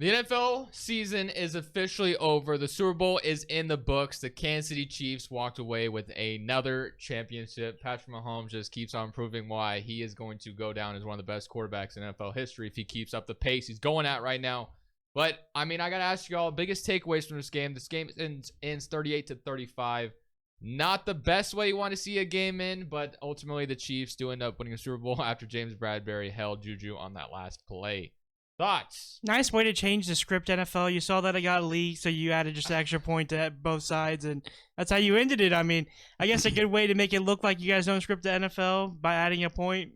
The NFL season is officially over. The Super Bowl is in the books. The Kansas City Chiefs walked away with another championship. Patrick Mahomes just keeps on proving why he is going to go down as one of the best quarterbacks in NFL history if he keeps up the pace he's going at right now. But, I mean, I got to ask y'all, biggest takeaways from this game. This game ends 38-35. Not the best way you want to see a game in, but ultimately the Chiefs do end up winning the Super Bowl after James Bradbury held Juju on that last play. Thoughts? Nice way to change the script, NFL. You saw that it got leaked, so you added just an extra point to both sides, and that's how you ended it. I mean, I guess a good way to make it look like you guys don't script the NFL by adding a point.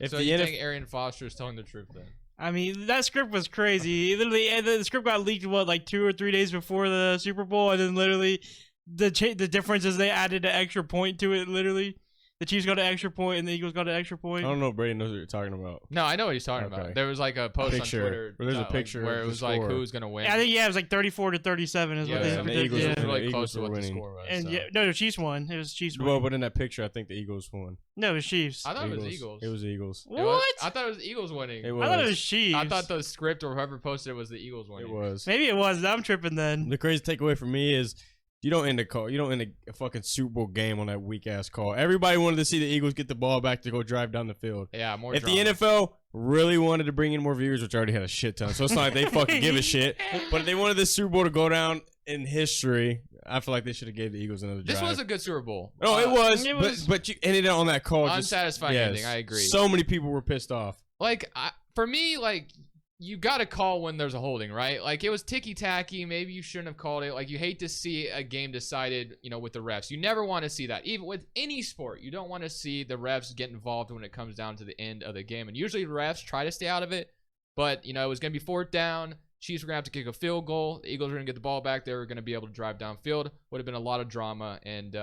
So you think Arian Foster is telling the truth then? I mean, that script was crazy. Literally, the script got leaked, like 2 or 3 days before the Super Bowl, and then literally the difference is they added an extra point to it, literally. The Chiefs got an extra point, and the Eagles got an extra point. I don't know if Brady knows what you're talking about. No, I know what he's talking about. There was like a post on Twitter. Where there's a picture where it was like who's going to win. Yeah, I think, it was like 34-37 is what they the Eagles were were really close to what the score was. And no, the Chiefs won. It was Chiefs won. Well, but in that picture, I think the Eagles won. No, it was Chiefs. I thought it was Eagles. It was Eagles. What? I thought it was Eagles winning. It was. I thought it was Chiefs. I thought the script or whoever posted it was the Eagles winning. It was. Maybe it was. I'm tripping then. The crazy takeaway for me is you don't end a fucking Super Bowl game on that weak ass call. Everybody wanted to see the Eagles get the ball back to go drive down the field. Yeah, more. If drama. the NFL really wanted to bring in more viewers, which already had a shit ton, so it's not like they fucking give a shit. But if they wanted this Super Bowl to go down in history, I feel like they should have gave the Eagles another drive. This was a good Super Bowl. Oh, it was. But you ended it on that call. Unsatisfying ending. I agree. So many people were pissed off. Like for me, like. You got to call when there's a holding, right? Like, it was ticky-tacky. Maybe you shouldn't have called it. Like, you hate to see a game decided, with the refs. You never want to see that. Even with any sport, you don't want to see the refs get involved when it comes down to the end of the game. And usually the refs try to stay out of it. But, it was going to be 4th down. Chiefs were going to have to kick a field goal. The Eagles were going to get the ball back. They were going to be able to drive downfield. Would have been a lot of drama. And,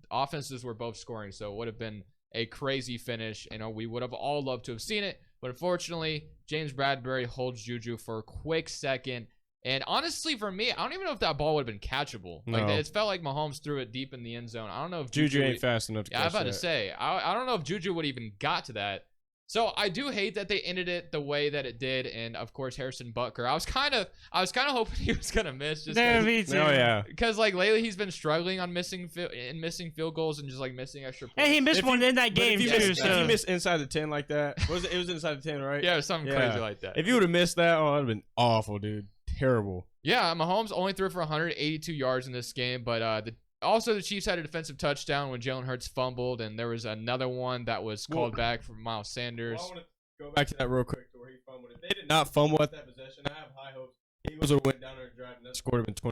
offenses were both scoring. So it would have been a crazy finish. We would have all loved to have seen it. But unfortunately, James Bradbury holds Juju for a quick second. And honestly, for me, I don't even know if that ball would have been catchable. No. Like, it felt like Mahomes threw it deep in the end zone. I don't know if Juju ain't fast enough to catch that. I was about to say, I don't know if Juju would even got to that. So I do hate that they ended it the way that it did, and of course Harrison Butker. I was kind of hoping he was gonna miss. Just me too. Oh yeah. Because like lately he's been struggling on missing field goals and just like missing extra points. Hey, he missed one in that game too. If you miss inside the 10 like that, it was inside the 10, right? Yeah, something crazy like that. If you would have missed that, that'd have been awful, dude. Terrible. Yeah, Mahomes only threw for 182 yards in this game, but also the Chiefs had a defensive touchdown when Jalen Hurts fumbled, and there was another one that was called back from Miles Sanders. Well, go back to that real quick to where he fumbled. If they did not fumble at that possession, I have high hopes. Eagles would have went down there and drive, and that score would have been 21-7.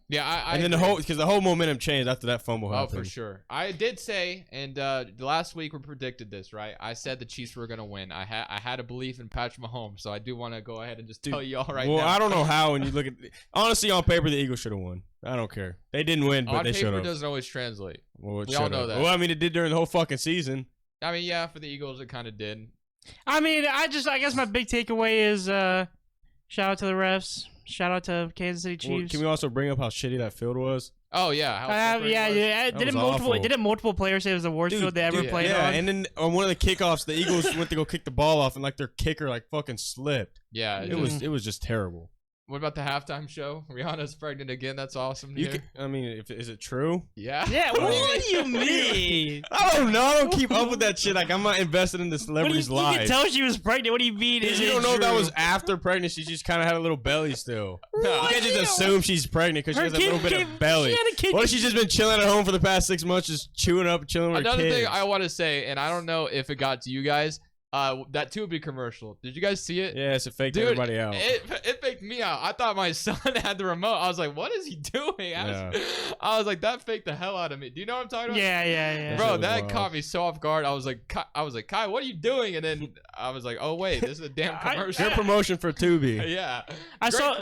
Yeah, and then the whole momentum changed after that fumble happened. Oh, for sure. I did say, and last week we predicted this, right? I said the Chiefs were gonna win. I had a belief in Patrick Mahomes, so I do want to go ahead and just tell you all right now. Well, I don't know how when you look at honestly on paper the Eagles should have won. I don't care. They didn't win, but they should have. On paper doesn't always translate. Well, we all know that. Well, I mean, it did during the whole fucking season. I mean, yeah, for the Eagles it kind of did. I mean, I guess my big takeaway is shout out to the refs. Shout out to Kansas City Chiefs. Well, can we also bring up how shitty that field was? Oh yeah, Didn't multiple players say it was the worst field they ever played on? Yeah, and then on one of the kickoffs, the Eagles went to go kick the ball off, and like their kicker like fucking slipped. Yeah, it was just terrible. What about the halftime show? Rihanna's pregnant again. That's awesome. Is it true? Yeah. Yeah. What do you mean? I don't know. I don't keep up with that shit. Like I'm not invested in the celebrity's life. You can tell she was pregnant. What do you mean? You don't know if that was after pregnancy. She just kind of had a little belly still. No, you can't just assume she's pregnant because she has a little bit of belly. What if she's just been chilling at home for the past 6 months, just chilling with her kids? Another thing I want to say, and I don't know if it got to you guys. That Tubi commercial. Did you guys see it? Yes, it faked everybody out. It faked me out. I thought my son had the remote. I was like, what is he doing? I was like, that faked the hell out of me. Do you know what I'm talking about? Yeah. Bro, that caught me so off guard. I was like, Kai, what are you doing? And then I was like, oh wait, this is a damn commercial. Good promotion for Tubi. Yeah. I saw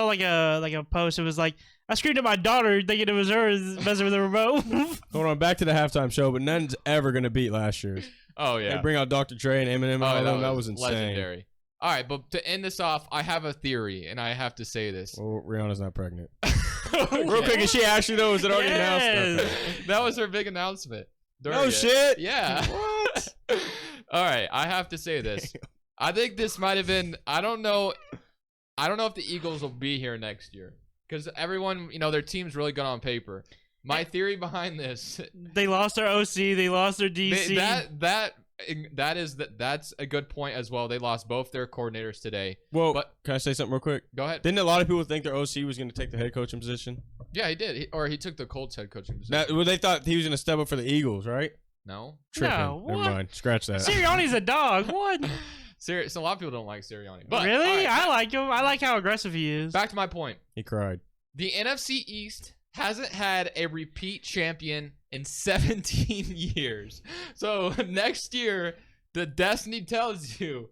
like a post. It was like, I screamed at my daughter thinking it was her messing with the remote. Hold on, back to the halftime show, but none's ever gonna beat last year's. Oh yeah. They bring out Dr. Dre and Eminem. That was insane. Legendary. All right, but to end this off, I have a theory, and I have to say this. Well, Rihanna's not pregnant. Okay. Real quick, is she actually though? Is it already announced? That was her big announcement. No shit. Yeah. What? All right, I have to say this. I think this might have been. I don't know. I don't know if the Eagles will be here next year because everyone, their team's really good on paper. My theory behind this, they lost their OC, they lost their DC. That's a good point as well. They lost both their coordinators today. Well, but can I say something real quick? Go ahead. Didn't a lot of people think their OC was going to take the head coaching position? Yeah, he did. He took the Colts head coaching position. They thought he was going to step up for the Eagles, right? No. Tripping. No, Never mind. Scratch that. Sirianni's a dog. What? So a lot of people don't like Sirianni. But, really? Right, I like him. I like how aggressive he is. back to my point. He cried. The NFC East hasn't had a repeat champion in 17 years. So next year, the destiny tells you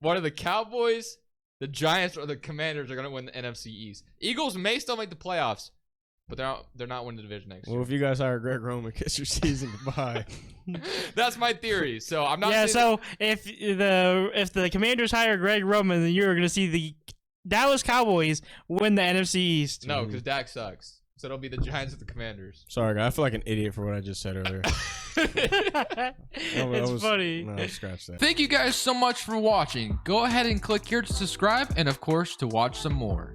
one of the Cowboys, the Giants, or the Commanders are going to win the NFC East. Eagles may still make the playoffs, but they're not winning the division next year. Well, if you guys hire Greg Roman, kiss your season goodbye. That's my theory. So I'm not. Yeah. saying So if the Commanders hire Greg Roman, then you're going to see the Dallas Cowboys win the NFC East. No, because Dak sucks. So it'll be the Giants or the Commanders. Sorry, guy. I feel like an idiot for what I just said earlier. It's funny. No, scratch that. Thank you guys so much for watching. Go ahead and click here to subscribe and, of course, to watch some more.